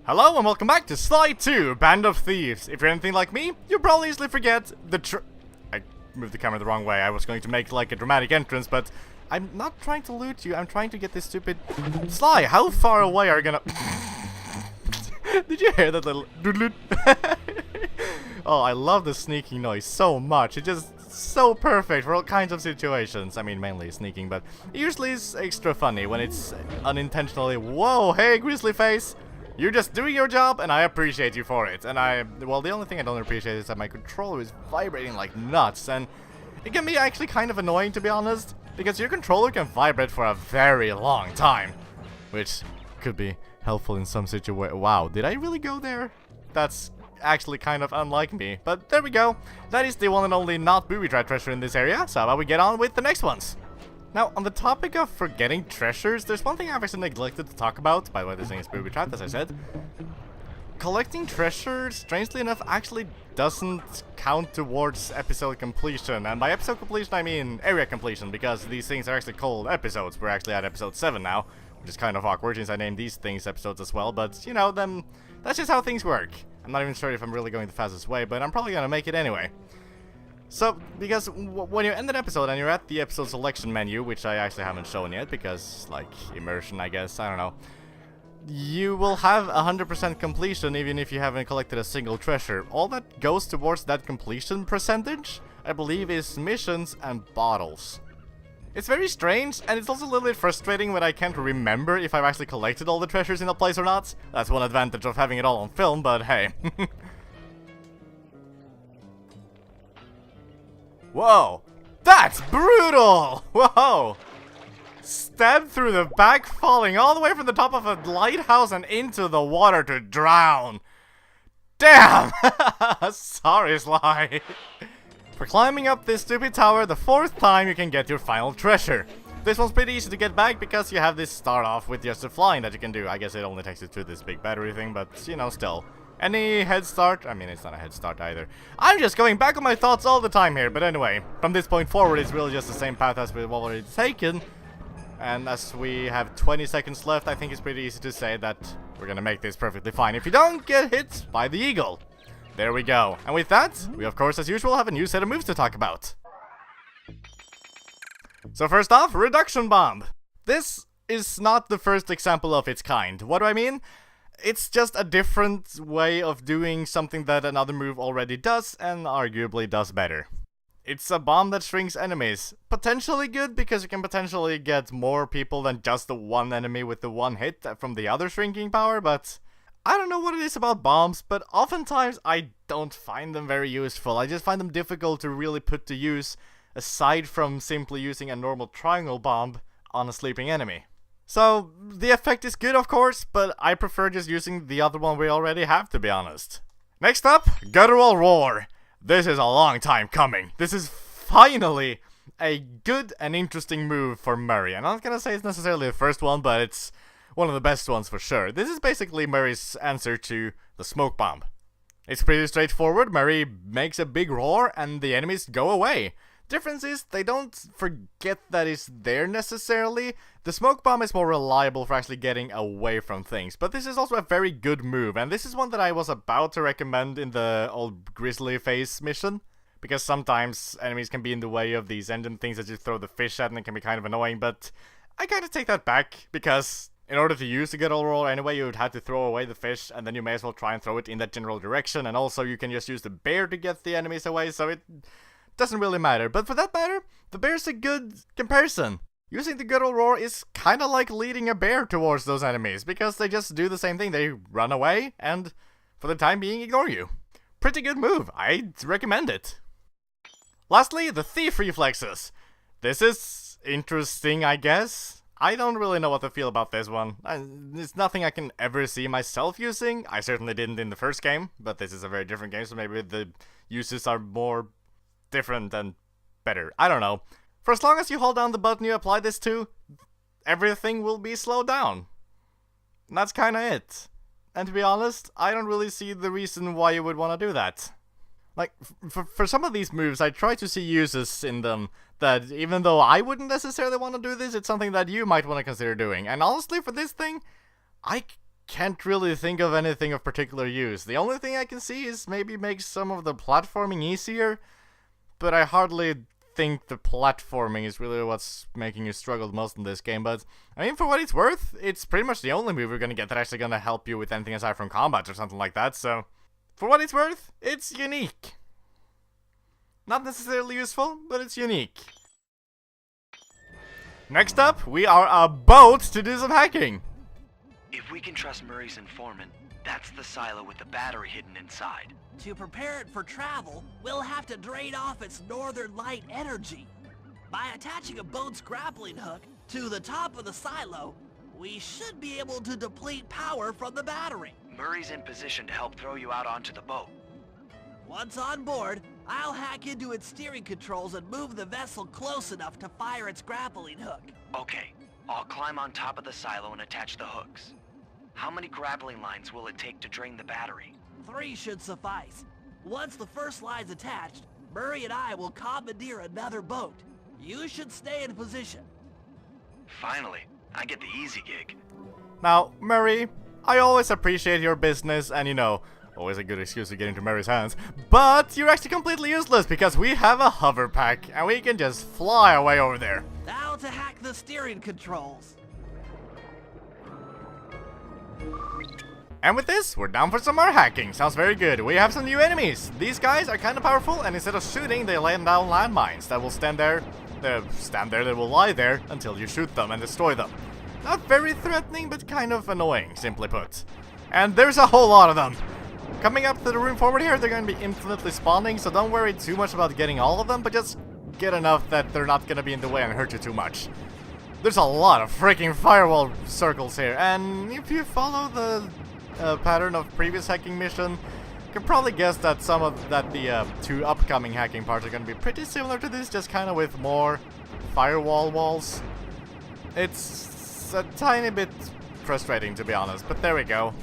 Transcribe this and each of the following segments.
Hello and welcome back to Slide 2, Band of Thieves. If you're anything like me, you'll probably easily forget I moved the camera the wrong way. I was going to make like a dramatic entrance, but I'm not trying to loot you. I'm trying to get this stupid... Sly, how far away are you gonna... Did you hear that little... Oh, I love the sneaking noise so much. It's just so perfect for all kinds of situations. I mean, mainly sneaking, but usually it's extra funny when it's unintentionally... Whoa, hey, grizzly face! You're just doing your job, and I appreciate you for it. And well, the only thing I don't appreciate is that my controller is vibrating like nuts, and it can be actually kind of annoying, to be honest, because your controller can vibrate for a very long time, which could be helpful in some situations. Wow, did I really go there? That's actually kind of unlike me, but there we go. That is the one and only not booby-trapped treasure in this area, so how about we get on with the next ones? Now, on the topic of forgetting treasures, there's one thing I've actually neglected to talk about. By the way, this thing is booby-trapped, as I said. Collecting treasures, strangely enough, actually doesn't count towards episode completion. And by episode completion, I mean area completion, because these things are actually called episodes. We're actually at episode 7 now, which is kind of awkward since I named these things episodes as well. But, you know, that's just how things work. I'm not even sure if I'm really going the fastest way, but I'm probably gonna make it anyway. So, because when you end an episode and you're at the episode selection menu, which I actually haven't shown yet because, like, immersion, I guess, I don't know, you will have 100% completion even if you haven't collected a single treasure. All that goes towards that completion percentage, I believe, is missions and bottles. It's very strange, and it's also a little bit frustrating when I can't remember if I've actually collected all the treasures in a place or not. That's one advantage of having it all on film, but hey. Whoa! That's brutal! Whoa! Stabbed through the back, falling all the way from the top of a lighthouse and into the water to drown. Damn! Sorry, Sly. For climbing up this stupid tower the 4th time, you can get your final treasure. This one's pretty easy to get back because you have this start off with just the flying that you can do. I guess it only takes you to this big battery thing, but, you know, still. Any head start? I mean, it's not a head start either. I'm just going back on my thoughts all the time here, but anyway, from this point forward, it's really just the same path as we've already taken. And as we have 20 seconds left, I think it's pretty easy to say that we're gonna make this perfectly fine if you don't get hit by the eagle. There we go. And with that, we of course, as usual, have a new set of moves to talk about. So first off, Reduction Bomb. This is not the first example of its kind. What do I mean? It's just a different way of doing something that another move already does, and arguably does better. It's a bomb that shrinks enemies. Potentially good, because you can potentially get more people than just the one enemy with the one hit from the other shrinking power, but I don't know what it is about bombs, but oftentimes I don't find them very useful. I just find them difficult to really put to use, aside from simply using a normal triangle bomb on a sleeping enemy. So, the effect is good, of course, but I prefer just using the other one we already have, to be honest. Next up, Guttural Roar. This is a long time coming. This is finally a good and interesting move for Murray. I'm not gonna say it's necessarily the first one, but it's one of the best ones for sure. This is basically Murray's answer to the smoke bomb. It's pretty straightforward. Murray makes a big roar and the enemies go away. Difference is, they don't forget that it's there necessarily. The smoke bomb is more reliable for actually getting away from things, but this is also a very good move, and this is one that I was about to recommend in the old grizzly face mission, because sometimes enemies can be in the way of these engine things that you throw the fish at, and it can be kind of annoying, but I gotta take that back, because in order to use the Guttural Roar anyway, you would have to throw away the fish, and then you may as well try and throw it in that general direction, and also you can just use the bear to get the enemies away, so it doesn't really matter. But for that matter, the bear's a good comparison. Using the Guttural Roar is kinda like leading a bear towards those enemies, because they just do the same thing. They run away, and for the time being, ignore you. Pretty good move. I'd recommend it. Lastly, the Thief Reflexes. This is interesting, I guess. I don't really know what to feel about this one. It's nothing I can ever see myself using. I certainly didn't in the first game, but this is a very different game, so maybe the uses are more different and better. I don't know. For as long as you hold down the button you apply this to, everything will be slowed down. And that's kinda it. And to be honest, I don't really see the reason why you would want to do that. Like, for some of these moves, I try to see uses in them that, even though I wouldn't necessarily want to do this, it's something that you might want to consider doing. And honestly, for this thing, I can't really think of anything of particular use. The only thing I can see is maybe make some of the platforming easier, but I hardly think the platforming is really what's making you struggle the most in this game. But I mean, for what it's worth, it's pretty much the only move you're gonna get that actually gonna help you with anything aside from combat or something like that, so for what it's worth, it's unique. Not necessarily useful, but it's unique. Next up, we are about to do some hacking. If we can trust Murray's informant, that's the silo with the battery hidden inside. To prepare it for travel, we'll have to drain off its northern light energy. By attaching a boat's grappling hook to the top of the silo, we should be able to deplete power from the battery. Murray's in position to help throw you out onto the boat. Once on board, I'll hack into its steering controls and move the vessel close enough to fire its grappling hook. Okay, I'll climb on top of the silo and attach the hooks. How many grappling lines will it take to drain the battery? 3 should suffice. Once the first line's attached, Murray and I will commandeer another boat. You should stay in position. Finally, I get the easy gig. Now, Murray, I always appreciate your business and, you know, always a good excuse to get into Murray's hands, but you're actually completely useless because we have a hover pack and we can just fly away over there. Now to hack the steering controls. And with this, we're down for some more hacking. Sounds very good. We have some new enemies. These guys are kind of powerful, and instead of shooting, they lay down landmines that will stand there, they will lie there until you shoot them and destroy them. Not very threatening, but kind of annoying, simply put. And there's a whole lot of them. Coming up to the room forward here, they're going to be infinitely spawning, so don't worry too much about getting all of them, but just get enough that they're not going to be in the way and hurt you too much. There's a lot of freaking firewall circles here, and if you follow the pattern of previous hacking mission, you can probably guess that the 2 upcoming hacking parts are going to be pretty similar to this, just kind of with more firewall walls. It's a tiny bit frustrating, to be honest, but there we go.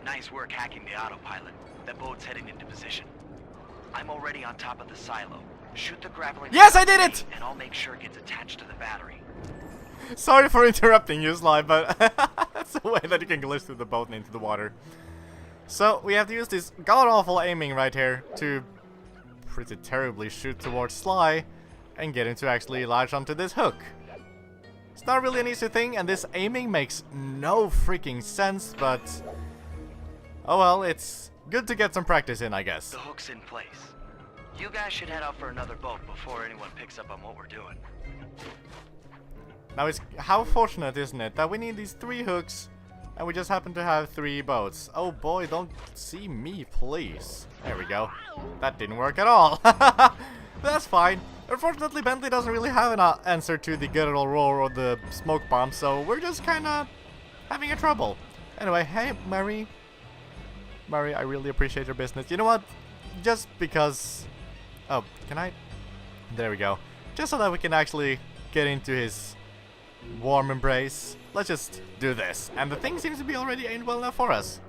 Nice work hacking the autopilot. The boat's heading into position. I'm already on top of the silo. Shoot the grappling. Yes, I did it! And I'll make sure it gets attached to the battery. Sorry for interrupting you, Sly, but that's the way that you can glitch through the boat and into the water. So, we have to use this god-awful aiming right here to pretty terribly shoot towards Sly and get him to actually latch onto this hook. It's not really an easy thing, and this aiming makes no freaking sense, but oh well, it's good to get some practice in, I guess. The hook's in place. You guys should head out for another boat before anyone picks up on what we're doing. Now, it's how fortunate, isn't it, that we need these 3 hooks, and we just happen to have 3 boats. Oh boy, don't see me, please. There we go. That didn't work at all. That's fine. Unfortunately, Bentley doesn't really have an answer to the guttural roar or the smoke bomb, so we're just kinda having a trouble. Anyway, hey, Murray. Murray, I really appreciate your business. You know what? Just because... Oh, can I? There we go. Just so that we can actually get into his warm embrace, let's just do this. And the thing seems to be already aimed well enough for us.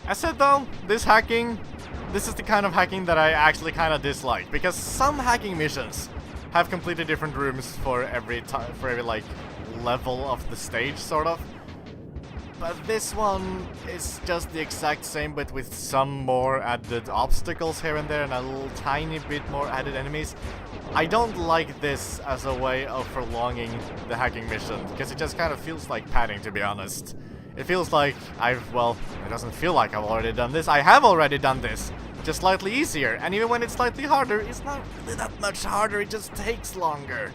As said though, this is the kind of hacking that I actually kind of dislike, because some hacking missions have completely different rooms for every like level of the stage, sort of. But this one is just the exact same, but with some more added obstacles here and there and a little tiny bit more added enemies. I don't like this as a way of prolonging the hacking mission, because it just kind of feels like padding, to be honest. It feels like well, it doesn't feel like I've already done this. I have already done this, just slightly easier, and even when it's slightly harder, it's not really that much harder, it just takes longer.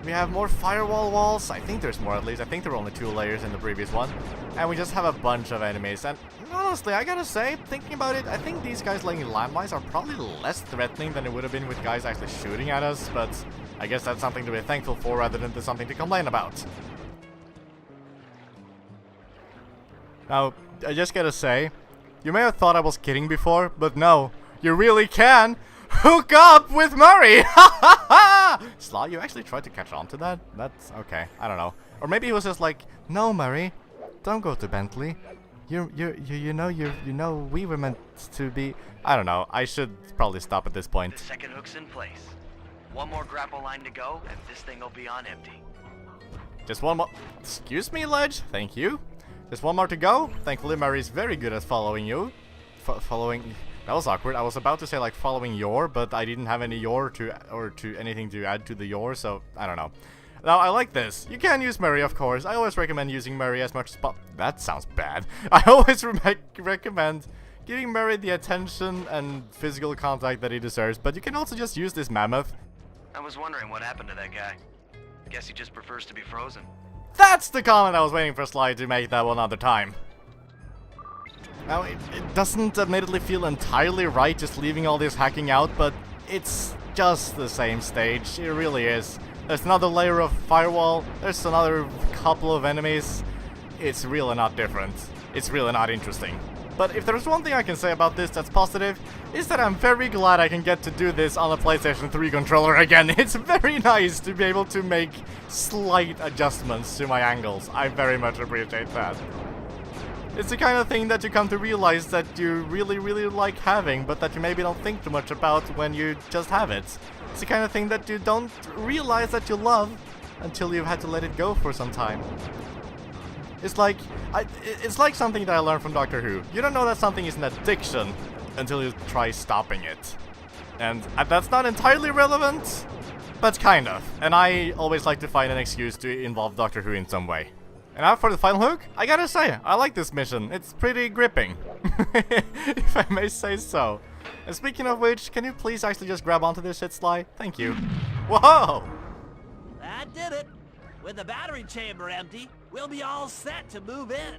We have more firewall walls. I think there's more, at least. I think there were only 2 layers in the previous one. And we just have a bunch of enemies. And honestly, I gotta say, thinking about it, I think these guys laying landmines are probably less threatening than it would have been with guys actually shooting at us. But I guess that's something to be thankful for rather than something to complain about. Now, I just gotta say, you may have thought I was kidding before, but no, you really can hook up with Murray! Sly, you actually tried to catch on to that? That's okay, I don't know. Or maybe he was just like, no, Murray, don't go to Bentley. we were meant to be. I don't know. I should probably stop at this point. The second hook's in place. One more grapple line to go, and this thing will be on empty. Just one more. Excuse me, Ledge. Thank you. Just one more to go. Thankfully, Mary's very good at following you. Following. That was awkward. I was about to say like following your, but I didn't have any your to anything to add to the your, so I don't know. Now, I like this. You can use Murray, of course. I always recommend using Murray as much as possible. That sounds bad. I always recommend giving Murray the attention and physical contact that he deserves, but you can also just use this mammoth. I was wondering what happened to that guy. Guess he just prefers to be frozen. That's the comment I was waiting for Sly to make that one other time. Now, it doesn't admittedly feel entirely right just leaving all this hacking out, but it's just the same stage. It really is. There's another layer of firewall, there's another couple of enemies. It's really not different. It's really not interesting. But if there's one thing I can say about this that's positive, is that I'm very glad I can get to do this on a PlayStation 3 controller again. It's very nice to be able to make slight adjustments to my angles. I very much appreciate that. It's the kind of thing that you come to realize that you really, really like having, but that you maybe don't think too much about when you just have it. It's the kind of thing that you don't realize that you love until you've had to let it go for some time. It's like something that I learned from Doctor Who. You don't know that something is an addiction until you try stopping it. And that's not entirely relevant, but kind of. And I always like to find an excuse to involve Doctor Who in some way. And now for the final hook, I gotta say, I like this mission. It's pretty gripping, if I may say so. And speaking of which, can you please actually just grab onto this shit, Sly? Thank you. Whoa! That did it. With the battery chamber empty, we'll be all set to move in.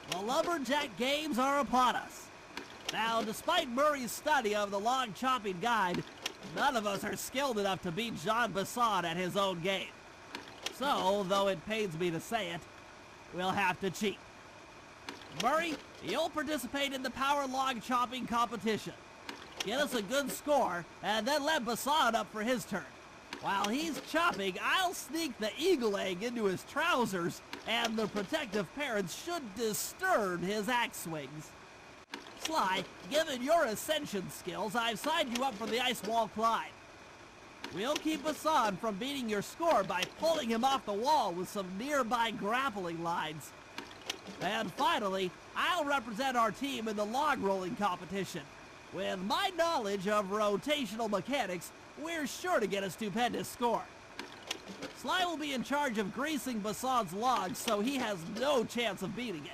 The Lumberjack Games are upon us. Now, despite Murray's study of the log chopping guide, none of us are skilled enough to beat Jean Basson at his own game. So, though it pains me to say it, we'll have to cheat. Murray, you'll participate in the power log chopping competition. Get us a good score, and then let Basson up for his turn. While he's chopping, I'll sneak the eagle egg into his trousers, and the protective parents should disturb his axe swings. Sly, given your ascension skills, I've signed you up for the ice wall climb. We'll keep Basson from beating your score by pulling him off the wall with some nearby grappling lines. And finally, I'll represent our team in the log rolling competition. With my knowledge of rotational mechanics, we're sure to get a stupendous score. Sly will be in charge of greasing Basson's logs, so he has no chance of beating it.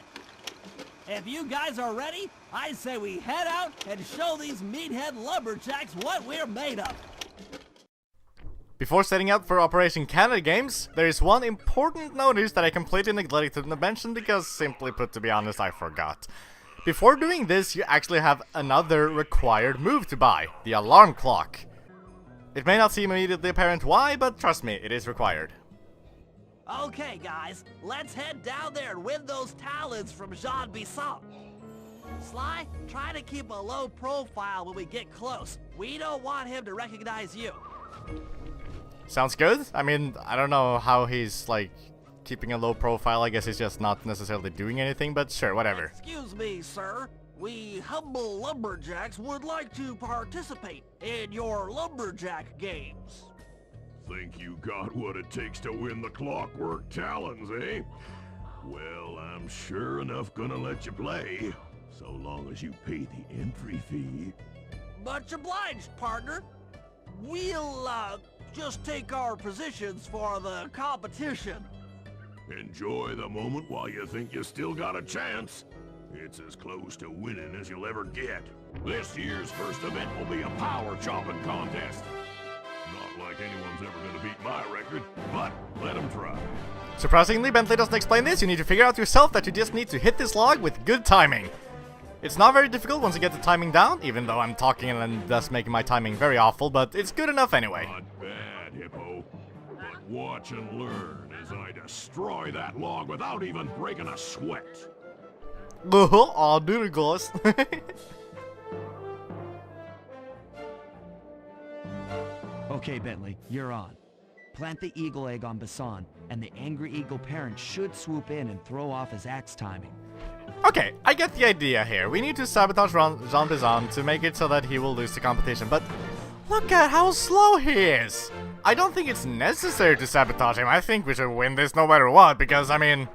If you guys are ready, I say we head out and show these meathead lumberjacks what we're made of. Before setting out for Operation Canada Games, there is one important notice that I completely neglected to mention because, simply put, to be honest, I forgot. Before doing this, you actually have another required move to buy, the alarm clock. It may not seem immediately apparent why, but trust me, it is required. Okay, guys, let's head down there and win those talons from Jean Basson. Sly, try to keep a low profile when we get close. We don't want him to recognize you. Sounds good. I mean, I don't know how he's, like, keeping a low profile. I guess he's just not necessarily doing anything, but sure, whatever. Excuse me, sir. We humble lumberjacks would like to participate in your lumberjack games. Think you got what it takes to win the clockwork talons, eh? Well, I'm sure enough gonna let you play, so long as you pay the entry fee. Much obliged, partner. We'll, just take our positions for the competition. Enjoy the moment while you think you still got a chance. It's as close to winning as you'll ever get. This year's first event will be a power chopping contest. Not like anyone's ever gonna beat my record, but let them try. Surprisingly, Bentley doesn't explain this. You need to figure out yourself that you just need to hit this log with good timing. It's not very difficult once you get the timing down, even though I'm talking and thus making my timing very awful, but it's good enough anyway. Not bad, Hippo. But watch and learn as I destroy that log without even breaking a sweat. Aw, dude, goes. Okay, Bentley, you're on. Plant the eagle egg on Basan, and the angry eagle parent should swoop in and throw off his axe timing. Okay, I get the idea here. We need to sabotage Jean Bizan to make it so that he will lose the competition, but look at how slow he is! I don't think it's necessary to sabotage him. I think we should win this no matter what, because, I mean,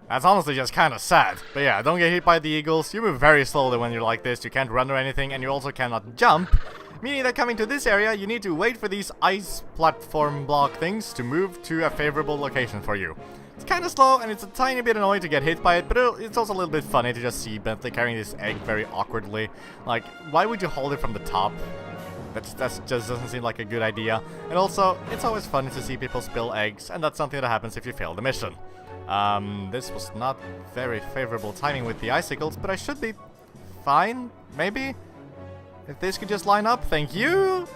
that's honestly just kind of sad. But yeah, don't get hit by the eagles. You move very slowly when you're like this. You can't run or anything, and you also cannot jump. Meaning that coming to this area, you need to wait for these ice platform block things to move to a favorable location for you. It's kind of slow, and it's a tiny bit annoying to get hit by it, but it's also a little bit funny to just see Bentley carrying this egg very awkwardly. Like, why would you hold it from the top? That just doesn't seem like a good idea. And also, it's always funny to see people spill eggs, and that's something that happens if you fail the mission. This was not very favorable timing with the icicles, but I should be fine, maybe? If this could just line up, thank you!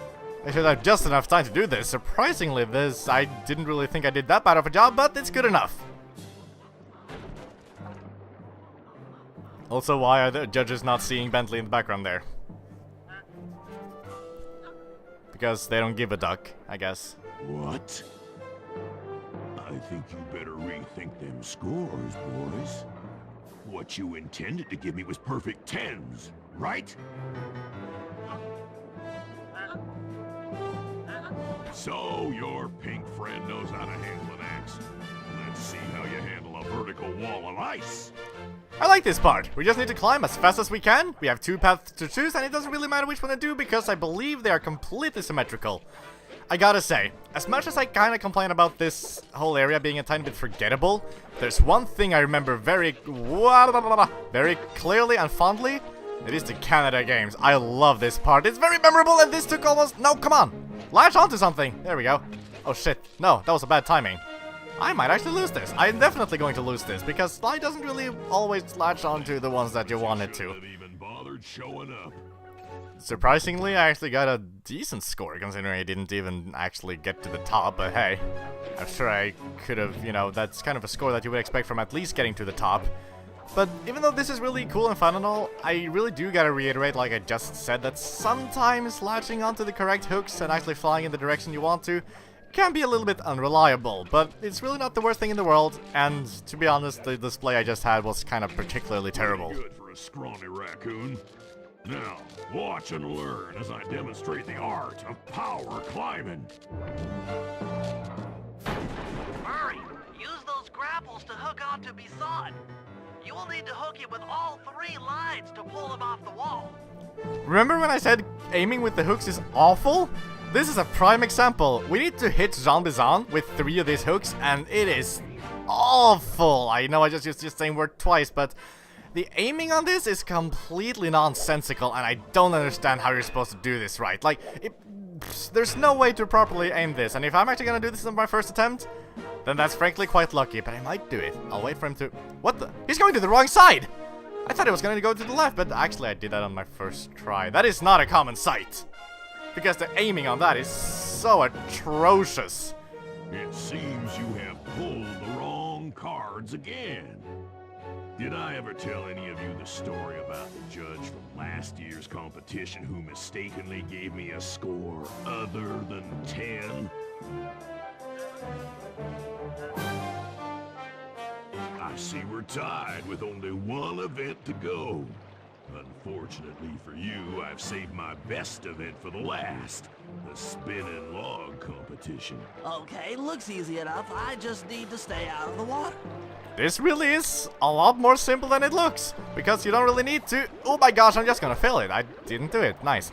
I should have just enough time to do this. Surprisingly, I didn't really think I did that bad of a job, but it's good enough. Also, why are the judges not seeing Bentley in the background there? Because they don't give a duck, I guess. What? I think you better rethink them scores, boys. What you intended to give me was perfect tens, right? So, your pink friend knows how to handle an axe. Let's see how you handle a vertical wall of ice. I like this part. We just need to climb as fast as we can. We have two paths to choose, and it doesn't really matter which one to do because I believe they are completely symmetrical. I gotta say, as much as I kinda complain about this whole area being a tiny bit forgettable, there's one thing I remember very clearly and fondly. It is the Canada Games. I love this part. It's very memorable, and this took almost... No, come on! Latch onto something! There we go. Oh shit. No, that was a bad timing. I might actually lose this. I'm definitely going to lose this, because Sly doesn't really always latch onto the ones that you want it to. Even bothered showing up. Surprisingly, I actually got a decent score, considering I didn't even actually get to the top, but hey. I'm sure I could have, you know, that's kind of a score that you would expect from at least getting to the top. But even though this is really cool and fun and all, I really do gotta reiterate, like I just said, that sometimes latching onto the correct hooks and actually flying in the direction you want to can be a little bit unreliable, but it's really not the worst thing in the world, and to be honest, the display I just had was kind of particularly terrible. Good for a scrawny raccoon. Now, watch and learn as I demonstrate the art of power climbing. Hurry! Use those grapples to hook onto Basan. You will need to hook it with all 3 lines to pull him off the wall. Remember when I said aiming with the hooks is awful? This is a prime example. We need to hit Jean Bizan with 3 of these hooks, and it is awful. I know I just used the same word twice, but the aiming on this is completely nonsensical, and I don't understand how you're supposed to do this right. Like, there's no way to properly aim this, and if I'm actually gonna do this on my first attempt, then that's frankly quite lucky, but I might do it. I'll wait for him to... What the? He's going to the wrong side! I thought he was going to go to the left, but actually I did that on my first try. That is not a common sight. Because the aiming on that is so atrocious. It seems you have pulled the wrong cards again. Did I ever tell any of you the story about the judge from last year's competition who mistakenly gave me a score other than 10? I see we're tied with only one event to go. Unfortunately for you, I've saved my best event for the last, the spinning log competition. Okay, looks easy enough. I just need to stay out of the water. This really is a lot more simple than it looks, because you don't really need to... Oh my gosh, I'm just gonna fail it. I didn't do it. Nice.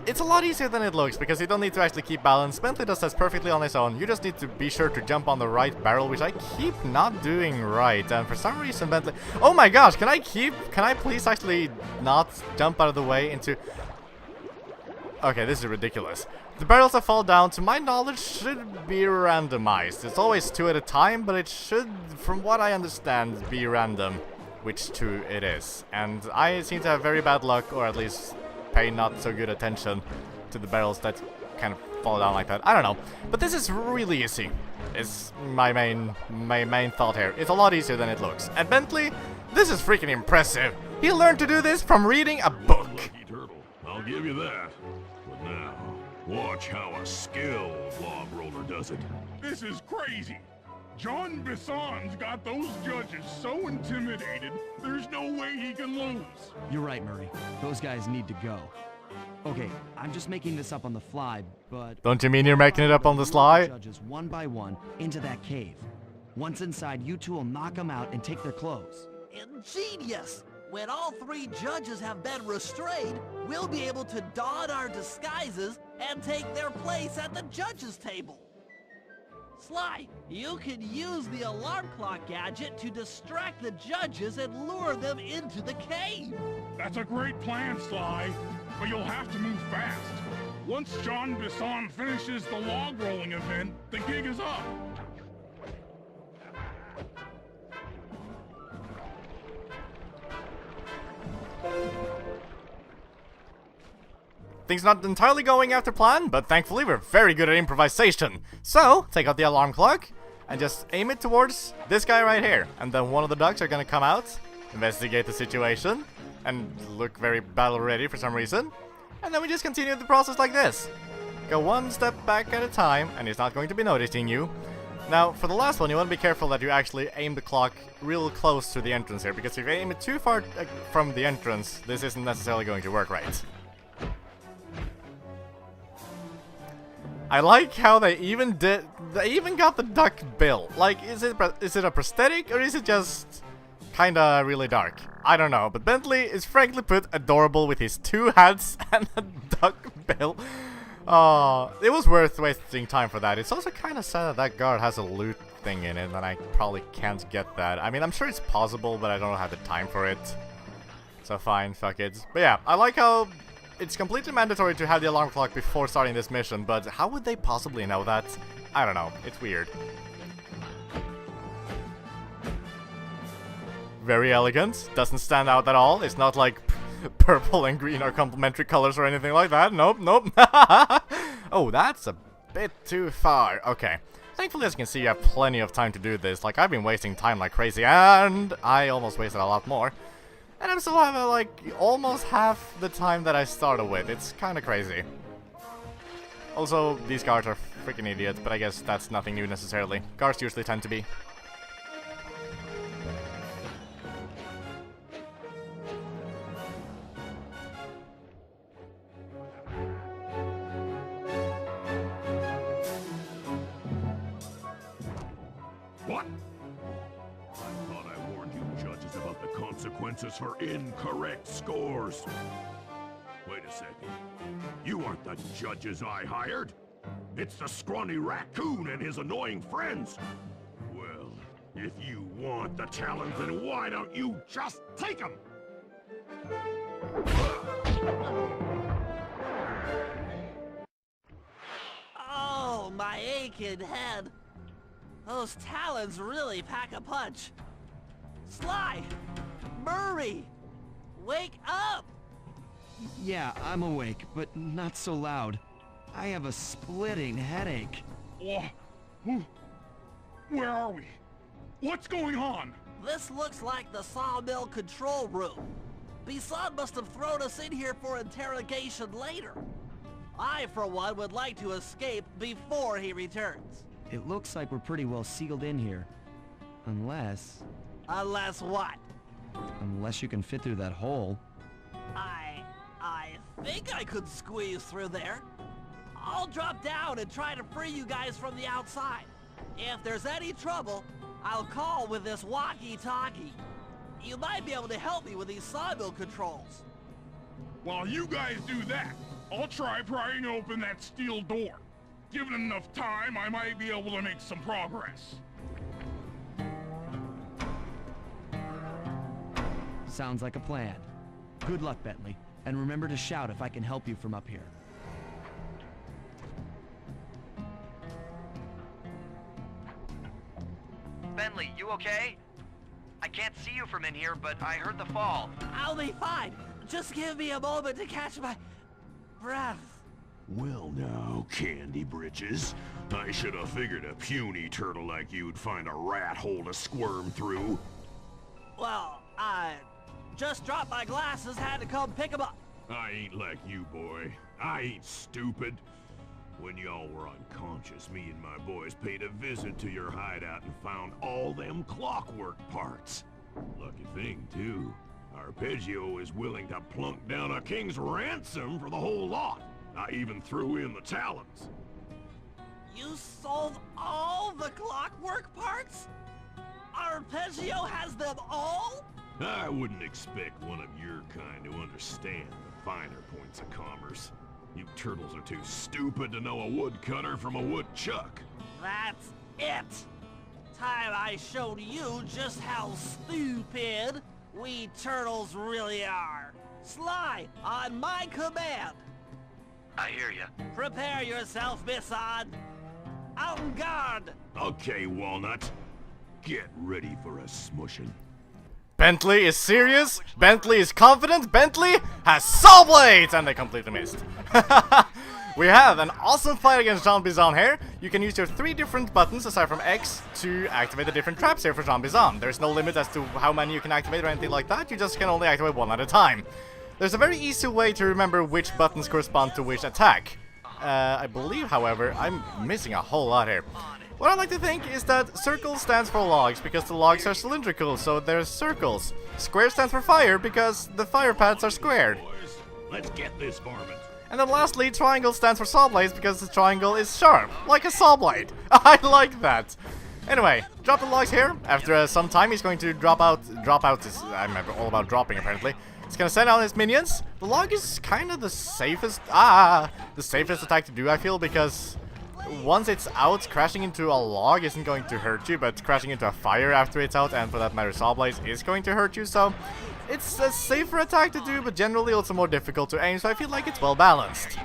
It's a lot easier than it looks, because you don't need to actually keep balance. Bentley does this perfectly on his own. You just need to be sure to jump on the right barrel, which I keep not doing right. And for some reason, Bentley... Oh my gosh, can I please actually not jump out of the way into... Okay, this is ridiculous. The barrels that fall down, to my knowledge, should be randomized. It's always 2 at a time, but it should, from what I understand, be random which 2 it is. And I seem to have very bad luck, or at least pay not so good attention to the barrels that kind of fall down like that. I don't know. But this is really easy. Is my main thought here. It's a lot easier than it looks. And Bentley, this is freaking impressive. He learned to do this from reading a book. Lucky turtle, I'll give you that. But now, watch how a skilled log roller does it. This is crazy. John Bisson's got those judges so intimidated, there's no way he can lose. You're right, Murray. Those guys need to go. Okay, I'm just making this up on the fly, but... Don't you mean you're making it up on the sly? Judges one by one into that cave. Once inside, you two will knock them out and take their clothes. Ingenious! When all 3 judges have been restrained, we'll be able to don our disguises and take their place at the judges' table. Sly, you can use the alarm clock gadget to distract the judges and lure them into the cave. That's a great plan, Sly, but you'll have to move fast. Once John Bisson finishes the log rolling event, the gig is up. Things not entirely going after plan, but thankfully we're very good at improvisation. So, take out the alarm clock, and just aim it towards this guy right here. And then one of the ducks are gonna come out, investigate the situation, and look very battle ready for some reason. And then we just continue the process like this. Go one step back at a time, and he's not going to be noticing you. Now, for the last one, you want to be careful that you actually aim the clock real close to the entrance here, because if you aim it too far from the entrance, this isn't necessarily going to work right. I like how they even got the duck bill. Like, is it a prosthetic, or is it just kinda really dark? I don't know, but Bentley is frankly put adorable with his 2 hats and a duck bill. It was worth wasting time for that. It's also kinda sad that that guard has a loot thing in it, and I probably can't get that. I mean, I'm sure it's possible, but I don't have the time for it. So fine, fuck it. But yeah, I like how it's completely mandatory to have the alarm clock before starting this mission, but how would they possibly know that? I don't know, it's weird. Very elegant, doesn't stand out at all. It's not like purple and green are complementary colors or anything like that. Nope, nope. Oh, that's a bit too far. Okay. Thankfully, as you can see, you have plenty of time to do this. Like, I've been wasting time like crazy, and I almost wasted a lot more. And I'm still having, like, almost half the time that I started with. It's kind of crazy. Also, these guards are freaking idiots, but I guess that's nothing new necessarily. Guards usually tend to be. What? I thought I warned you judges about the consequences for incorrect scores. Wait a second. You aren't the judges I hired. It's the scrawny raccoon and his annoying friends. Well, if you want the challenge, then why don't you just take them? Oh, my aching head. Those talons really pack a punch. Sly! Murray! Wake up! Yeah, I'm awake, but not so loud. I have a splitting headache. Where are we? What's going on? This looks like the sawmill control room. Bisson must have thrown us in here for interrogation later. I, for one, would like to escape before he returns. It looks like we're pretty well sealed in here. Unless... Unless what? Unless you can fit through that hole. I think I could squeeze through there. I'll drop down and try to free you guys from the outside. If there's any trouble, I'll call with this walkie-talkie. You might be able to help me with these sawmill controls. While you guys do that, I'll try prying open that steel door. Given enough time, I might be able to make some progress. Sounds like a plan. Good luck, Bentley. And remember to shout if I can help you from up here. Bentley, you okay? I can't see you from in here, but I heard the fall. I'll be fine. Just give me a moment to catch my breath. Well now, candy britches. I should have figured a puny turtle like you'd find a rat hole to squirm through. Well, I just dropped my glasses, had to come pick 'em up. I ain't like you, boy. I ain't stupid. When y'all were unconscious, me and my boys paid a visit to your hideout and found all them clockwork parts. Lucky thing, too. Arpeggio is willing to plunk down a king's ransom for the whole lot. I even threw in the talons. You sold all the clockwork parts? Arpeggio has them all? I wouldn't expect one of your kind to understand the finer points of commerce. You turtles are too stupid to know a woodcutter from a woodchuck. That's it! Time I showed you just how stupid we turtles really are. Sly, on my command! I hear ya. Prepare yourself, Bisson! En garde! Okay, Walnut. Get ready for a smushing. Bentley is serious, Bentley is confident, Bentley has saw blades! And they completely missed. We have an awesome fight against Jean Bizon here. You can use your 3 different buttons aside from X to activate the different traps here for Jean Bizon. There's no limit as to how many you can activate or anything like that, you just can only activate 1 at a time. There's a very easy way to remember which buttons correspond to which attack. I believe, however, I'm missing a whole lot here. What I like to think is that circle stands for logs because the logs are cylindrical, so there's circles. Square stands for fire because the fire pads are squared. Boys, let's get this varmint. And then lastly, triangle stands for saw blades because the triangle is sharp, like a saw blade. I like that. Anyway, drop the logs here. After some time, he's going to drop out is, I remember all about dropping apparently. He's gonna send out his minions. The log is kind of the safest attack to do, I feel, because once it's out, crashing into a log isn't going to hurt you, but crashing into a fire after it's out, and for that matter saw blades, is going to hurt you, so it's a safer attack to do, but generally also more difficult to aim, so I feel like it's well balanced.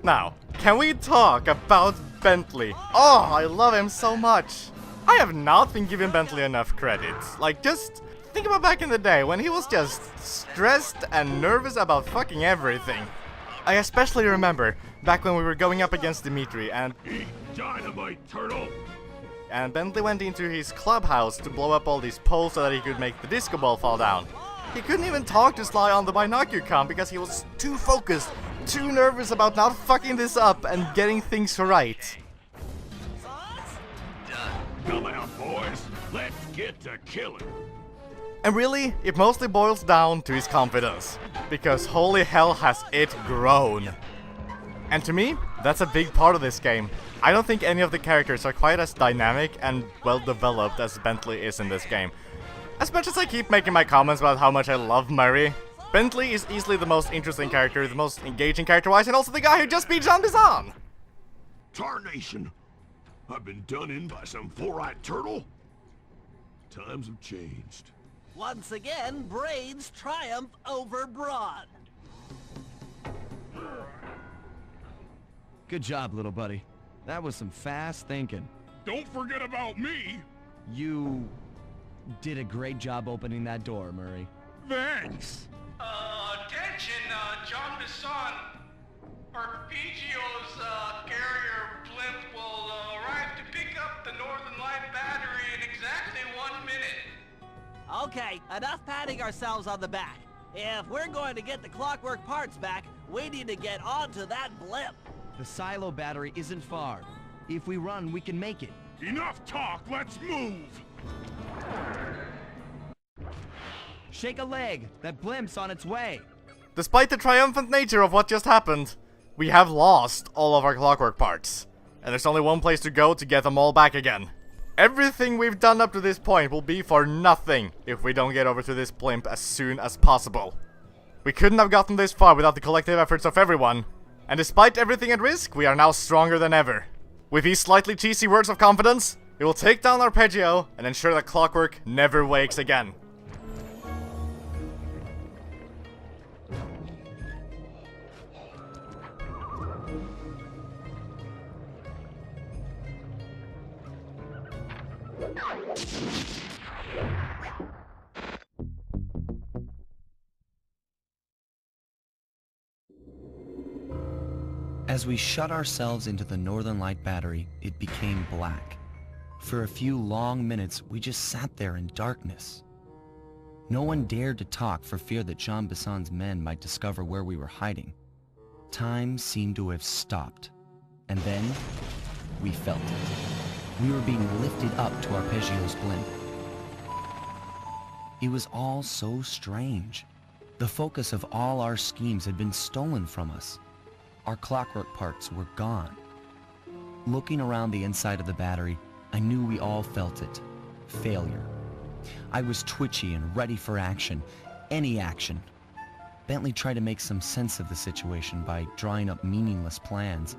Now, can we talk about Bentley? Oh, I love him so much. I have not been giving Bentley enough credit. Like, just think about back in the day when he was just stressed and nervous about fucking everything. I especially remember back when we were going up against Dimitri and Eat dynamite, turtle! Bentley went into his clubhouse to blow up all these poles so that he could make the disco ball fall down. He couldn't even talk to Sly on the binocular because he was too focused, too nervous about not fucking this up and getting things right. Come out, boys. Let's get to killing. And really, it mostly boils down to his confidence, because holy hell has it grown. And to me, that's a big part of this game. I don't think any of the characters are quite as dynamic and well developed as Bentley is in this game. As much as I keep making my comments about how much I love Murray, Bentley is easily the most interesting character, the most engaging character-wise, and also the guy who just beat Jean Bizon! Tarnation! I've been done in by some four-eyed turtle? Times have changed. Once again, brains triumph over brawn. Good job, little buddy. That was some fast thinking. Don't forget about me. You did a great job opening that door, Murray. Thanks. Attention, John Bisson. Arpeggio's carrier blimp will arrive to pick up the Northern Light battery in exactly 1 minute. Okay, enough patting ourselves on the back. If we're going to get the clockwork parts back, we need to get onto that blimp. The silo battery isn't far. If we run, we can make it. Enough talk, let's move. Shake a leg. That blimp's on its way. Despite the triumphant nature of what just happened, we have lost all of our clockwork parts. And there's only one place to go to get them all back again. Everything we've done up to this point will be for nothing if we don't get over to this blimp as soon as possible. We couldn't have gotten this far without the collective efforts of everyone. And despite everything at risk, we are now stronger than ever. With these slightly cheesy words of confidence, we will take down Arpeggio and ensure that Clockwork never wakes again. As we shut ourselves into the Northern Light battery, it became black. For a few long minutes, we just sat there in darkness. No one dared to talk for fear that Jean Bisson's men might discover where we were hiding. Time seemed to have stopped. And then, we felt it. We were being lifted up to arpeggios blimp. It was all so strange. The focus of all our schemes had been stolen from us. Our clockwork parts were gone. Looking around the inside of the battery, I knew we all felt it. Failure. I was twitchy and ready for action. Any action. Bentley tried to make some sense of the situation by drawing up meaningless plans.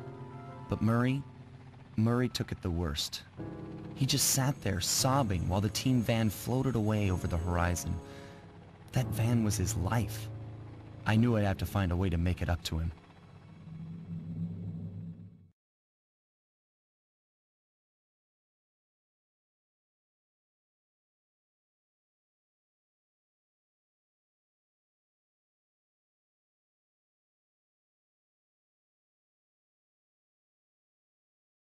But Murray took it the worst. He just sat there sobbing while the team van floated away over the horizon. That van was his life. I knew I'd have to find a way to make it up to him.